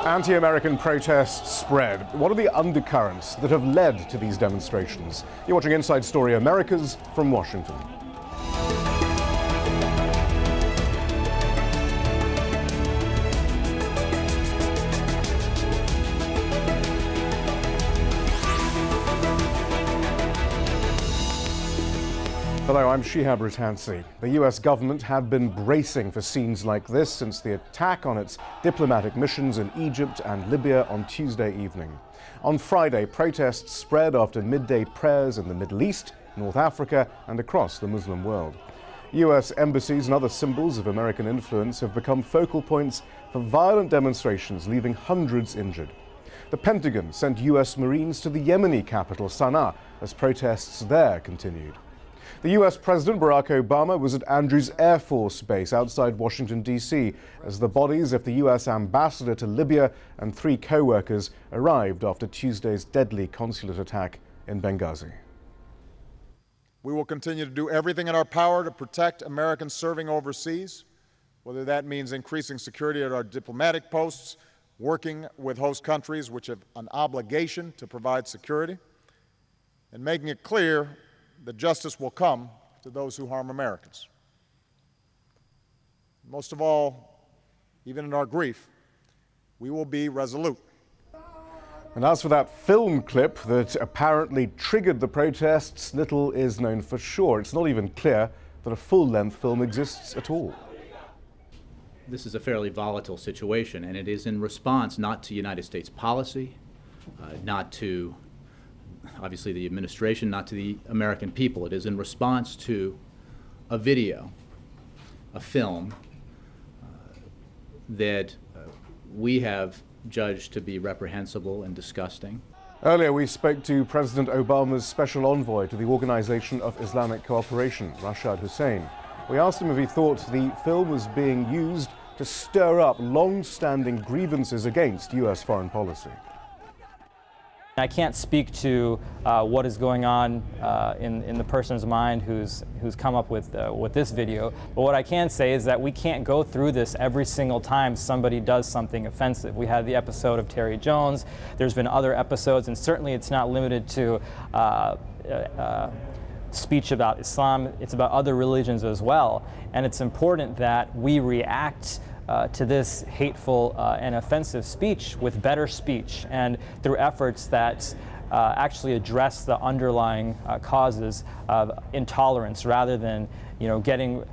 Anti-American protests spread. What are the undercurrents that have led to these demonstrations? You're watching Inside Story Americas from Washington. Hello, I'm Shihab Ratansi. The US government had been bracing for scenes like this since the attack on its diplomatic missions in Egypt and Libya on Tuesday evening. On Friday, protests spread after midday prayers in the Middle East, North Africa, and across the Muslim world. US embassies and other symbols of American influence have become focal points for violent demonstrations, leaving hundreds injured. The Pentagon sent US Marines to the Yemeni capital, Sana'a, as protests there continued. The US President Barack Obama was at Andrews Air Force Base outside Washington, D.C., as the bodies of the US ambassador to Libya and 3 co-workers arrived after Tuesday's deadly consulate attack in Benghazi. We will continue to do everything in our power to protect Americans serving overseas, whether that means increasing security at our diplomatic posts, working with host countries which have an obligation to provide security, and making it clear that justice will come to those who harm Americans. Most of all, even in our grief, we will be resolute. And as for that film clip that apparently triggered the protests, little is known for sure. It's not even clear that a full-length film exists at all. This is a fairly volatile situation, and it is in response not to United States policy, not to obviously the administration, not to the American people. It is in response to a video, a film, that we have judged to be reprehensible and disgusting. Earlier we spoke to President Obama's special envoy to the Organization of Islamic Cooperation, Rashad Hussain. We asked him if he thought the film was being used to stir up long-standing grievances against U.S. foreign policy. I can't speak to what is going on in the person's mind who's come up with this video, but what I can say is that we can't go through this every single time somebody does something offensive. We had the episode of Terry Jones, there's been other episodes, and certainly it's not limited to speech about Islam, it's about other religions as well, and it's important that we react to this hateful and offensive speech with better speech and through efforts that actually address the underlying causes of intolerance, rather than getting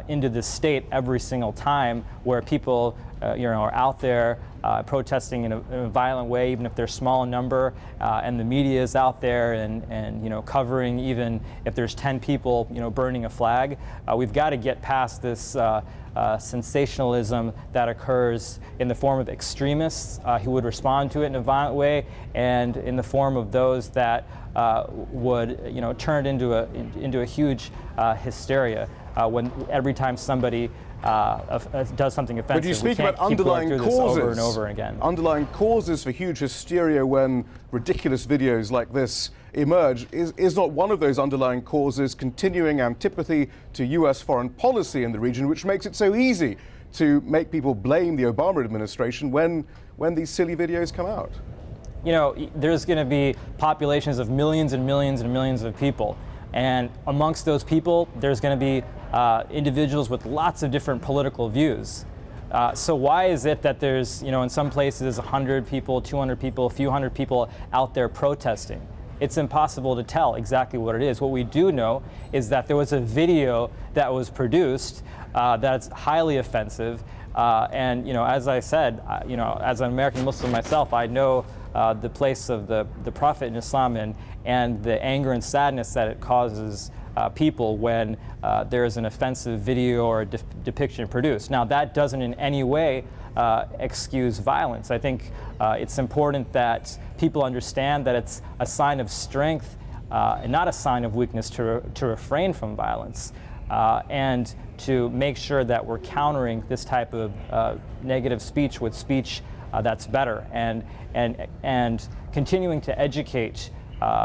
into this state every single time where people are out there protesting in a violent way, even if they're small in number, and the media is out there and covering, even if there's 10 people burning a flag. We've got to get past this sensationalism that occurs in the form of extremists who would respond to it in a violent way, and in the form of those that would turn it into a huge hysteria when every time somebody does something offensive. But you speak about underlying causes over and over again. Underlying causes for huge hysteria when ridiculous videos like this emerge. Is not one of those underlying causes continuing antipathy to U.S. foreign policy in the region, which makes it so easy to make people blame the Obama administration when these silly videos come out? There's going to be populations of millions and millions and millions of people. And amongst those people, there's going to be individuals with lots of different political views. So why is it that there's, in some places 100 people, 200 people, a few hundred people out there protesting? It's impossible to tell exactly what it is. What we do know is that there was a video that was produced that's highly offensive. And as I said, as an American Muslim myself, I know the place of the Prophet in Islam and the anger and sadness that it causes people when there is an offensive video or a depiction produced. Now, that doesn't in any way excuse violence. I think it's important that people understand that it's a sign of strength and not a sign of weakness to refrain from violence, and to make sure that we're countering this type of negative speech with speech that's better, and continuing to educate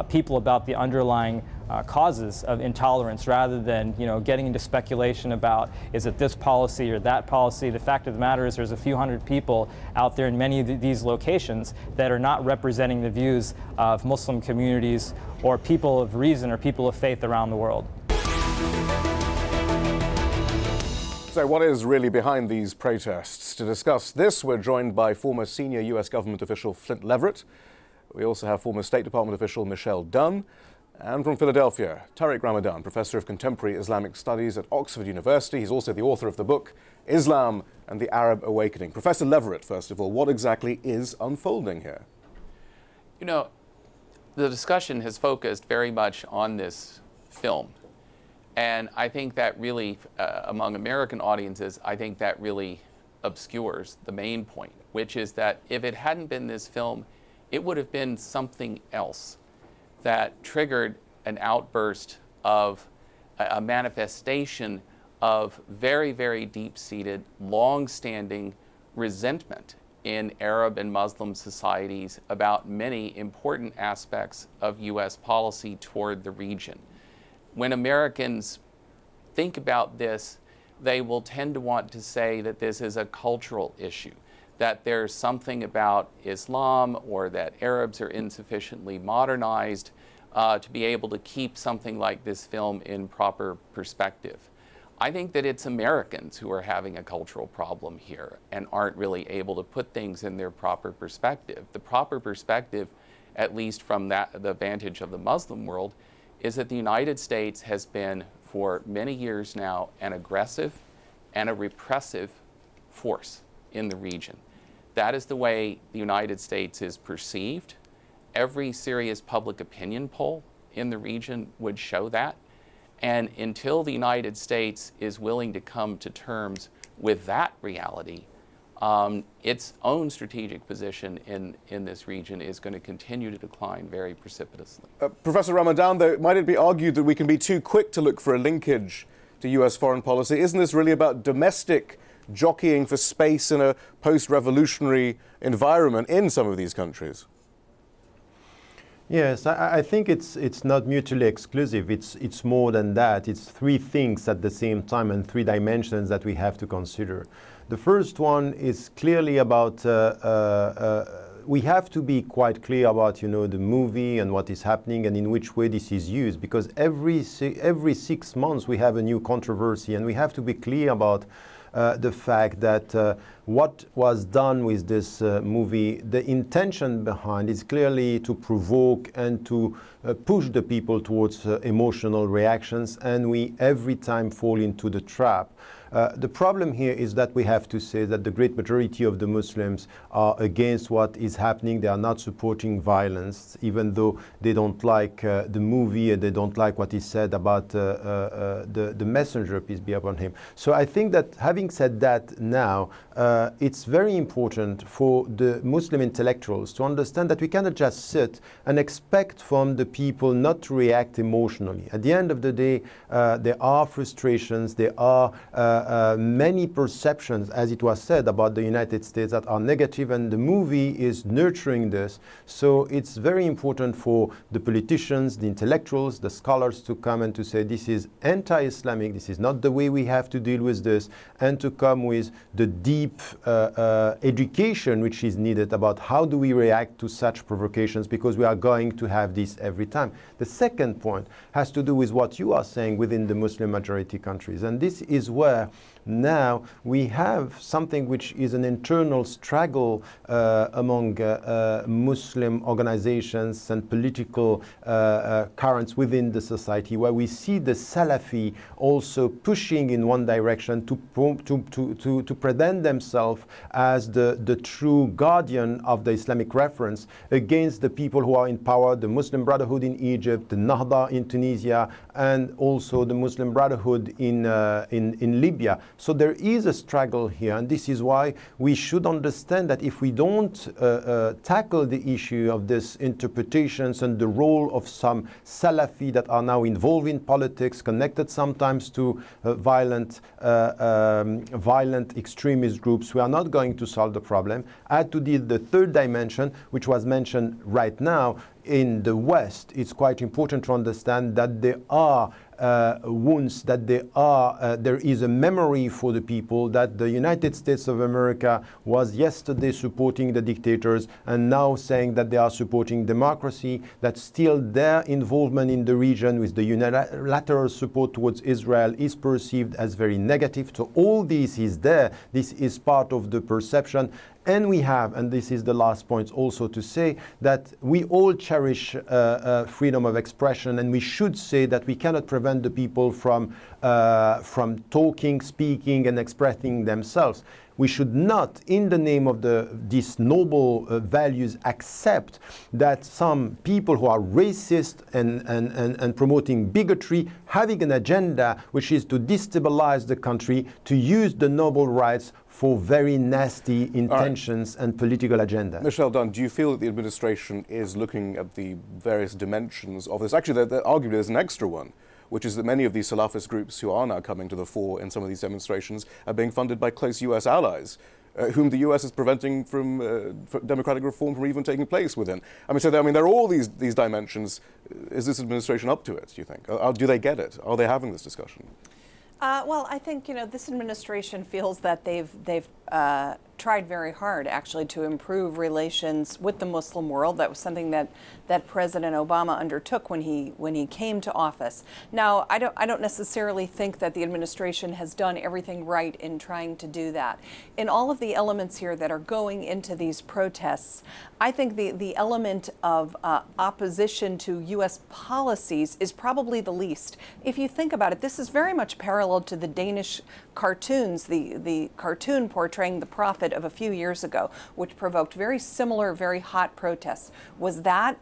people about the underlying causes of intolerance, rather than getting into speculation about is it this policy or that policy. The fact of the matter is there's a few hundred people out there in many of these locations that are not representing the views of Muslim communities or people of reason or people of faith around the world. So what is really behind these protests? To discuss this, we're joined by former senior US government official Flynt Leverett. We also have former State Department official Michelle Dunn. And from Philadelphia, Tariq Ramadan, Professor of Contemporary Islamic Studies at Oxford University. He's also the author of the book, Islam and the Arab Awakening. Professor Leverett, first of all, what exactly is unfolding here? The discussion has focused very much on this film. And I think that really, among American audiences, I think that really obscures the main point, which is that if it hadn't been this film, it would have been something else that triggered an outburst of a manifestation of very, very deep-seated, long-standing resentment in Arab and Muslim societies about many important aspects of U.S. policy toward the region. When Americans think about this, they will tend to want to say that this is a cultural issue, that there's something about Islam or that Arabs are insufficiently modernized to be able to keep something like this film in proper perspective. I think that it's Americans who are having a cultural problem here and aren't really able to put things in their proper perspective. The proper perspective, at least from the vantage of the Muslim world, is that the United States has been, for many years now, an aggressive and a repressive force in the region. That is the way the United States is perceived. Every serious public opinion poll in the region would show that. And until the United States is willing to come to terms with that reality, its own strategic position in this region is going to continue to decline very precipitously. Professor Ramadan, though, might it be argued that we can be too quick to look for a linkage to US foreign policy? Isn't this really about domestic jockeying for space in a post-revolutionary environment in some of these countries? Yes, I think it's not mutually exclusive. It's more than that. It's three things at the same time and three dimensions that we have to consider. The first one is clearly about we have to be quite clear about the movie and what is happening and in which way this is used, because every 6 months we have a new controversy, and we have to be clear about the fact that what was done with this movie, the intention behind is clearly to provoke and to push the people towards emotional reactions, and we every time fall into the trap. The problem here is that we have to say that the great majority of the Muslims are against what is happening. They are not supporting violence, even though they don't like the movie and they don't like what is said about the messenger, peace be upon him. So I think that having said that now, it's very important for the Muslim intellectuals to understand that we cannot just sit and expect from the people not to react emotionally. At the end of the day, there are frustrations, there are many perceptions, as it was said, about the United States that are negative, and the movie is nurturing this. So it's very important for the politicians, the intellectuals, the scholars to come and to say this is anti-Islamic, this is not the way we have to deal with this, and to come with the deep education which is needed about how do we react to such provocations, because we are going to have this every time. The second point has to do with what you are saying within the Muslim majority countries, and this is where now we have something which is an internal struggle among Muslim organizations and political currents within the society, where we see the Salafi also pushing in one direction to present themselves as the true guardian of the Islamic reference against the people who are in power, the Muslim Brotherhood in Egypt, the Nahda in Tunisia, and also the Muslim Brotherhood in Libya. So there is a struggle here, and this is why we should understand that if we don't tackle the issue of these interpretations and the role of some Salafi that are now involved in politics, connected sometimes to violent extremist groups, we are not going to solve the problem. Add to the third dimension, which was mentioned right now, in the West, it's quite important to understand that there are wounds, that there is a memory for the people, that the United States of America was yesterday supporting the dictators and now saying that they are supporting democracy, that still their involvement in the region with the unilateral support towards Israel is perceived as very negative. So all this is there. This is part of the perception. And we have, and this is the last point also to say, that we all cherish freedom of expression, and we should say that we cannot prevent the people from talking, speaking, and expressing themselves. We should not, in the name of these noble values, accept that some people who are racist and promoting bigotry, having an agenda which is to destabilize the country, to use the noble rights for very nasty intentions and political agenda. Michelle Dunn, do you feel that the administration is looking at the various dimensions of this? Actually, arguably there's an extra one, which is that many of these Salafist groups who are now coming to the fore in some of these demonstrations are being funded by close US allies, whom the US is preventing from democratic reform from even taking place within. I mean, so there are all these dimensions. Is this administration up to it, do you think? Do they get it? Are they having this discussion? Well, I think, this administration feels that they've tried very hard, actually, to improve relations with the Muslim world. That was something that President Obama undertook when he came to office. Now, I don't necessarily think that the administration has done everything right in trying to do that. In all of the elements here that are going into these protests, I think the element of opposition to U.S. policies is probably the least. If you think about it, this is very much parallel to the Danish cartoons, the cartoon portraying the prophet of a few years ago, which provoked very similar, very hot protests. Was that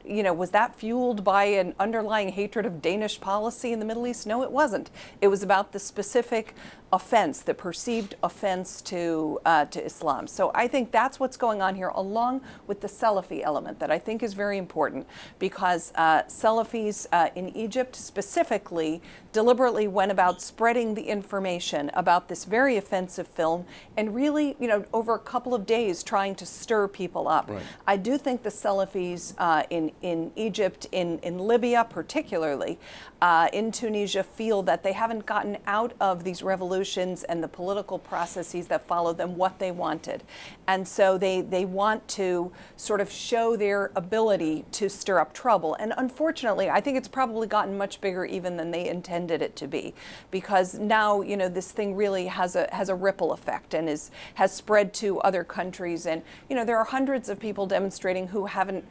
fueled by an underlying hatred of Danish policy in the Middle East? No, it wasn't. It was about the specific offense, the perceived offense to Islam. So I think that's what's going on here, along with the Salafi element that I think is very important, because Salafis in Egypt specifically deliberately went about spreading the information about this very offensive film and really, over a couple of days trying to stir people up. Right. I do think the Salafis in Egypt, in Libya particularly, in Tunisia, feel that they haven't gotten out of these revolutions and the political processes that follow them what they wanted. And so they want to sort of show their ability to stir up trouble. And unfortunately, I think it's probably gotten much bigger even than they intended it to be, because now, this thing really has a ripple effect and has spread to other countries. And, there are hundreds of people demonstrating who haven't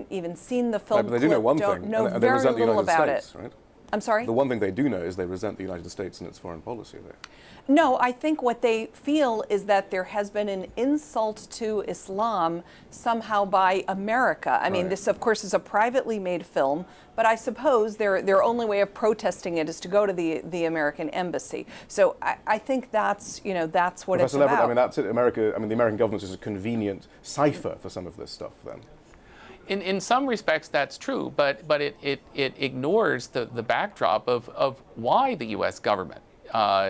even seen the film. Right, but they do know one thing, know and they very resent the little United about States, it. Right? I'm sorry? The one thing they do know is they resent the United States and its foreign policy there. No, I think what they feel is that there has been an insult to Islam somehow by America. I mean, this, of course, is a privately made film, but I suppose their only way of protesting it is to go to the American embassy. So I think that's what Professor it's Leverett, about. I mean, that's it. The American government is a convenient cipher for some of this stuff then. In some respects, that's true, but it ignores the backdrop of why the U.S. government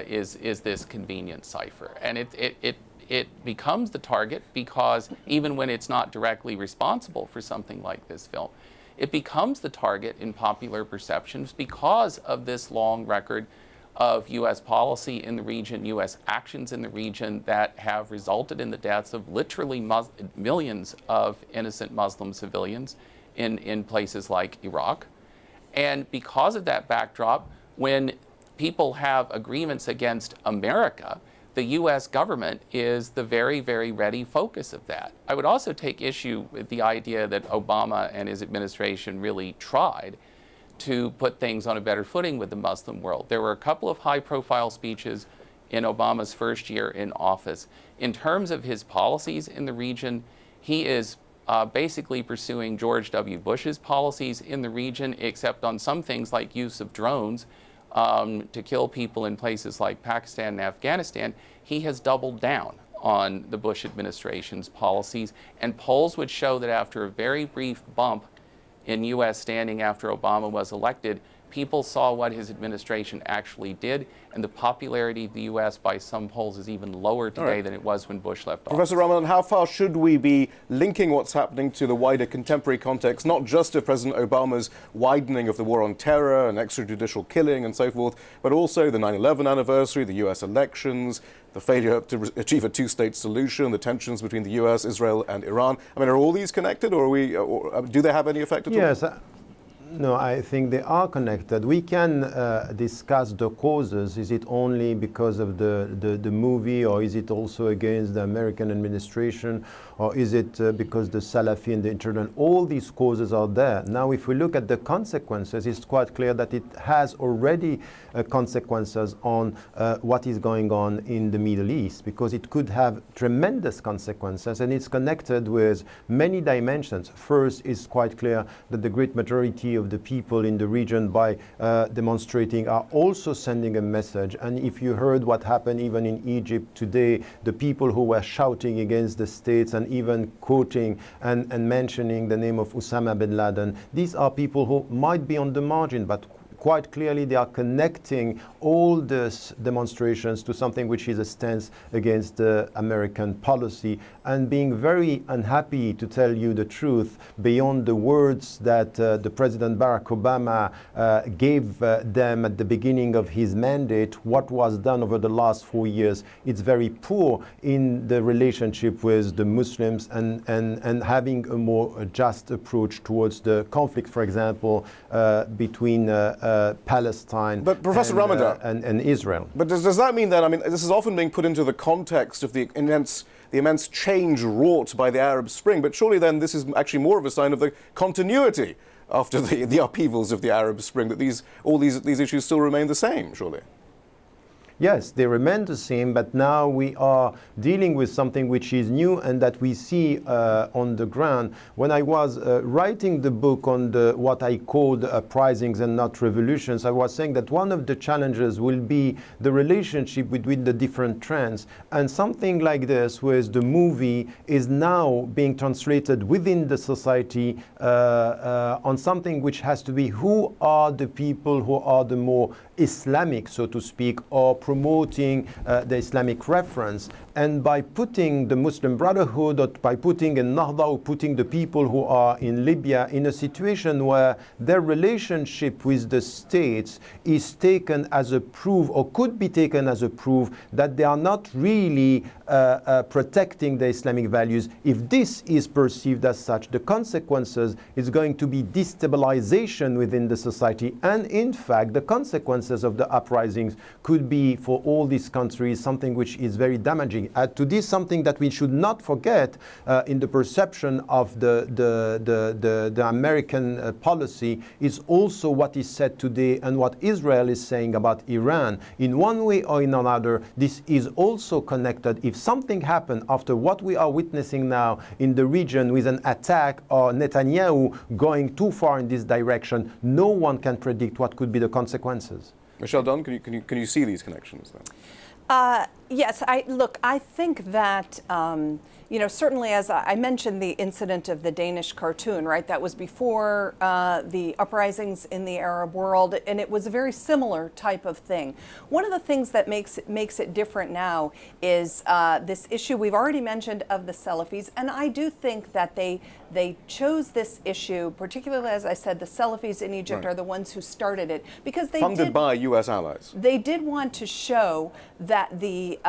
is this convenient cipher, and it becomes the target because even when it's not directly responsible for something like this film, it becomes the target in popular perceptions because of this long record of U.S. policy in the region, U.S. actions in the region that have resulted in the deaths of literally millions of innocent Muslim civilians in places like Iraq. And because of that backdrop, when people have agreements against America, the U.S. government is the very, very ready focus of that. I would also take issue with the idea that Obama and his administration really tried to put things on a better footing with the Muslim world. There were a couple of high-profile speeches in Obama's first year in office. In terms of his policies in the region, he is basically pursuing George W. Bush's policies in the region, except on some things like use of drones to kill people in places like Pakistan and Afghanistan. He has doubled down on the Bush administration's policies, and polls would show that after a very brief bump in U.S. standing after Obama was elected, People saw what his administration actually did, and the popularity of the U.S. by some polls is even lower today than it was when Bush left office. Professor Ramadan, how far should we be linking what's happening to the wider contemporary context, not just of President Obama's widening of the war on terror and extrajudicial killing and so forth, but also the 9/11 anniversary, the U.S. elections, the failure to achieve a two-state solution, the tensions between the U.S., Israel and Iran? I mean, are all these connected, or do they have any effect at all? Yes. No, I think they are connected. We can discuss the causes. Is it only because of the movie, or is it also against the American administration, or is it because the Salafi and the internet? All these causes are there. Now, if we look at the consequences, it's quite clear that it has already consequences on what is going on in the Middle East, because it could have tremendous consequences, and it's connected with many dimensions. First, it's quite clear that the great majority of the people in the region, by demonstrating, are also sending a message. And if you heard what happened even in Egypt today, the people who were shouting against the states and even quoting and mentioning the name of Osama bin Laden, these are people who might be on the margin, but quite clearly they are connecting all these demonstrations to something which is a stance against the American policy, and being very unhappy, to tell you the truth, beyond the words that the President Barack Obama gave them at the beginning of his mandate. What was done over the last 4 years, it's very poor in the relationship with the Muslims, and having a more just approach towards the conflict, for example, between Palestine Professor Ramadan, and Israel. But does that mean that, I mean, this is often being put into the context of the immense change wrought by the Arab Spring, but surely then this is actually more of a sign of the continuity after the upheavals of the Arab Spring, that all these issues still remain the same, surely? Yes, they remain the same, but now we are dealing with something which is new and that we see on the ground. When I was writing the book on what I called uprisings and not revolutions, I was saying that one of the challenges will be the relationship between the different trends. And something like this, where the movie is now being translated within the society on something which has to be, who are the people who are the more Islamic, so to speak, or promoting the Islamic reference. And by putting the Muslim Brotherhood, or by putting in Nahda, or putting the people who are in Libya in a situation where their relationship with the states is taken as a proof, or could be taken as a proof, that they are not really protecting the Islamic values. If this is perceived as such, the consequences is going to be destabilization within the society. And in fact, the consequences of the uprisings could be, for all these countries, something which is very damaging. Add to this something that we should not forget in the perception of the American policy is also what is said today and what Israel is saying about Iran. In one way or in another, this is also connected. If something happened after what we are witnessing now in the region with an attack, or Netanyahu going too far in this direction, no one can predict what could be the consequences. Michelle Dunn, can you see these connections then? Yes, I think that, certainly, as I mentioned, the incident of the Danish cartoon, right? That was before the uprisings in the Arab world, and it was a very similar type of thing. One of the things that makes it different now is this issue we've already mentioned of the Salafis, and I do think that they chose this issue, particularly, as I said, the Salafis in Egypt are the ones who started it, because they funded by U.S. allies. They did want to show that the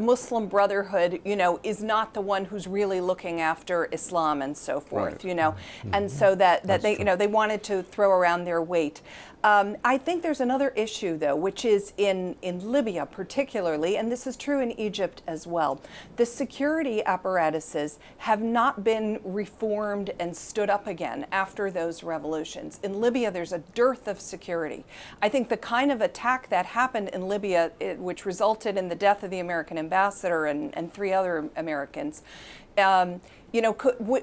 Muslim Brotherhood, is not the one who's really looking after Islam and so forth, and so that they wanted to throw around their weight. I think there's another issue, though, which is in Libya particularly, and this is true in Egypt as well. The security apparatuses have not been reformed and stood up again after those revolutions. In Libya, there's a dearth of security. I think the kind of attack that happened in Libya, which resulted in the death of the American ambassador and 3 other Americans, you know,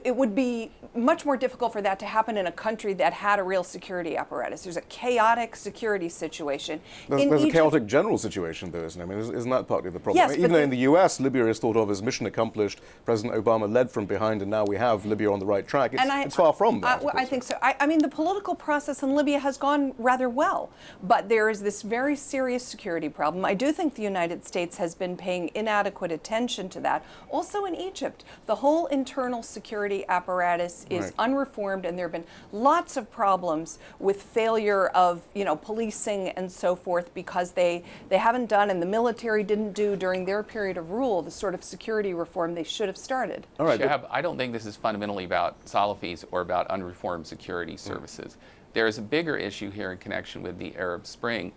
it would be much more difficult for that to happen in a country that had a real security apparatus. There's a chaotic security situation. There's a chaotic general situation, though, isn't it? I mean, isn't that partly the problem? Yes, I mean, even though in the US, Libya is thought of as mission accomplished, President Obama led from behind, and now we have Libya on the right track. It's far from that. I think so. I mean, the political process in Libya has gone rather well, but there is this very serious security problem. I do think the United States has been paying inadequate attention to that. Also in Egypt, the whole internal security apparatus is unreformed, and there have been lots of problems with failure of, you know, policing and so forth, because they haven't done, and the military didn't do during their period of rule, the sort of security reform they should have started. All right, Shahab, I don't think this is fundamentally about Salafis or about unreformed security services. There is a bigger issue here in connection with the Arab Spring.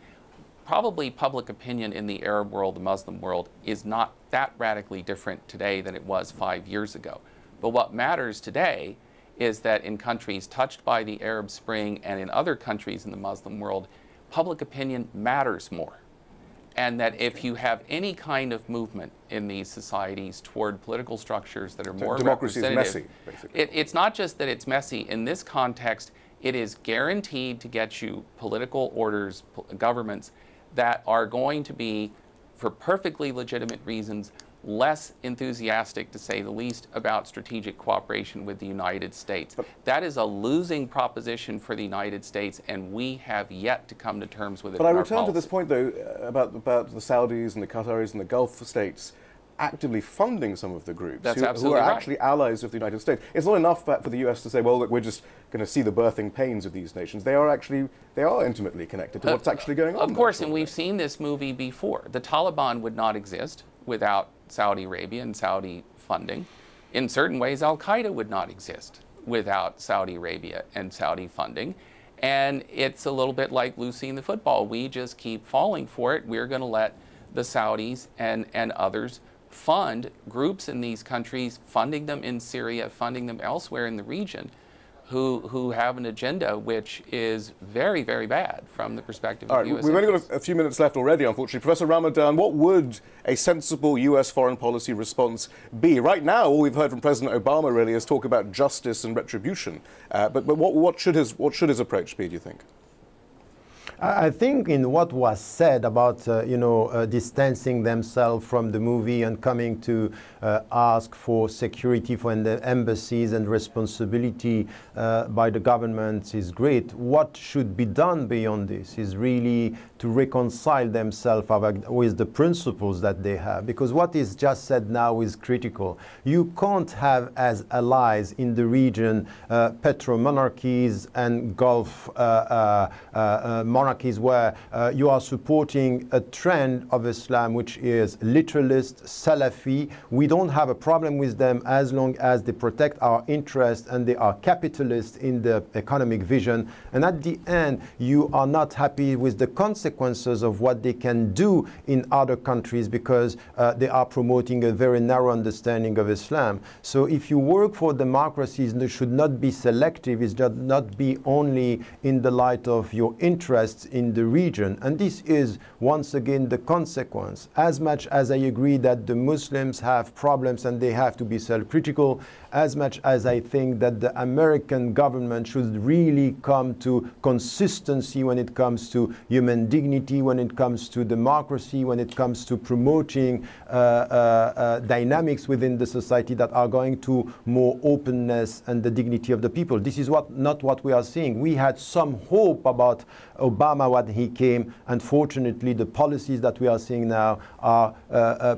Probably public opinion in the Arab world, the Muslim world, is not that radically different today than it was 5 years ago. But what matters today is that in countries touched by the Arab Spring and in other countries in the Muslim world, public opinion matters more. And that if you have any kind of movement in these societies toward political structures that are more democracy representative, is messy, basically. It's not just that it's messy. In this context, it is guaranteed to get you political orders, governments that are going to be, for perfectly legitimate reasons, less enthusiastic, to say the least, about strategic cooperation with the United States. That is a losing proposition for the United States, and we have yet to come to terms with it. But I return to this point, though, about the Saudis and the Qataris and the Gulf states actively funding some of the groups who are actually allies of the United States. It's not enough for the US to say, well, look, we're just going to see the birthing pains of these nations. They are intimately connected to what's actually going on. Of course, and we've seen this movie before. The Taliban would not exist without Saudi Arabia and Saudi funding. In certain ways, Al-Qaeda would not exist without Saudi Arabia and Saudi funding. And it's a little bit like Lucy in the football. We just keep falling for it. We're going to let the Saudis and others fund groups in these countries, funding them in Syria, funding them elsewhere in the region, who have an agenda which is very, very bad from the perspective of U.S. We've only got a few minutes left already, unfortunately. Professor Ramadan, what would a sensible U.S. foreign policy response be? Right now, all we've heard from President Obama really is talk about justice and retribution. But what should his approach be, do you think? I think in what was said about distancing themselves from the movie and coming to ask for security for the embassies and responsibility by the government is great. What should be done beyond this is really to reconcile themselves with the principles that they have, because what is just said now is critical. You can't have as allies in the region petro-monarchies and Gulf monarchies where you are supporting a trend of Islam which is literalist, Salafi. We don't have a problem with them as long as they protect our interests and they are capitalists in the economic vision. And at the end, you are not happy with the consequences of what they can do in other countries because they are promoting a very narrow understanding of Islam. So if you work for democracies, it should not be selective. It should not be only in the light of your interests in the region. And this is, once again, the consequence. As much as I agree that the Muslims have problems and they have to be self-critical, as much as I think that the American government should really come to consistency when it comes to human dignity, when it comes to democracy, when it comes to promoting dynamics within the society that are going to more openness and the dignity of the people. This is not what we are seeing. We had some hope about Obama when he came. Unfortunately, the policies that we are seeing now are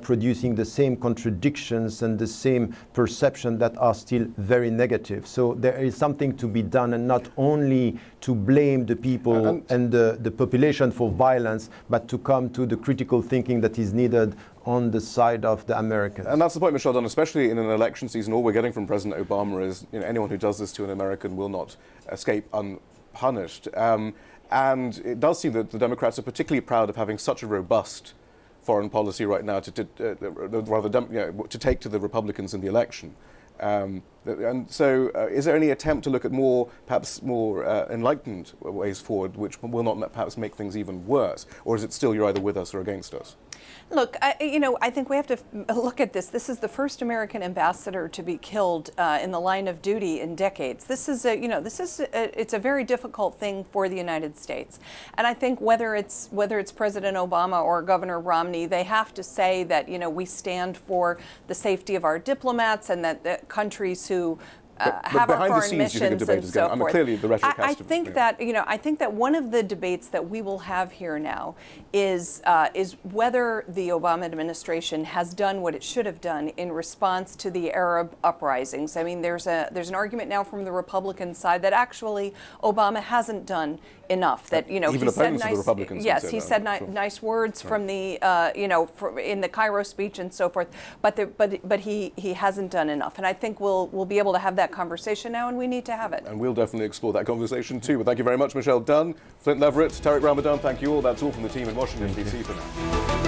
producing the same contradictions and the same perception that are still very negative. So there is something to be done, and not only to blame the people and the population for violence, but to come to the critical thinking that is needed on the side of the Americans. And that's the point, Michel Dunn, especially in an election season. All we're getting from President Obama is, anyone who does this to an American will not escape unpunished. And it does seem that the Democrats are particularly proud of having such a robust foreign policy right now to take to the Republicans in the election. And so is there any attempt to look at perhaps more enlightened ways forward, which will not perhaps make things even worse? Or is it still you're either with us or against us? Look, I think we have to look at this. This is the first American ambassador to be killed in the line of duty in decades. This is it's a very difficult thing for the United States. And I think whether it's President Obama or Governor Romney, they have to say that, we stand for the safety of our diplomats and that the countries who have our foreign missions and so forth. Clearly the rhetoric has to be. I think that one of the debates that we will have here now is whether the Obama administration has done what it should have done in response to the Arab uprisings. I mean, there's an argument now from the Republican side that actually Obama hasn't done enough. That even he said opponents of the Republicans. Yes, he said nice words from the in the Cairo speech and so forth. But he hasn't done enough. And I think we'll be able to have that conversation now, and we need to have it. And we'll definitely explore that conversation too. But thank you very much, Michelle Dunn, Flynt Leverett, Tariq Ramadan. Thank you all. That's all from the team in Washington, D.C. for now.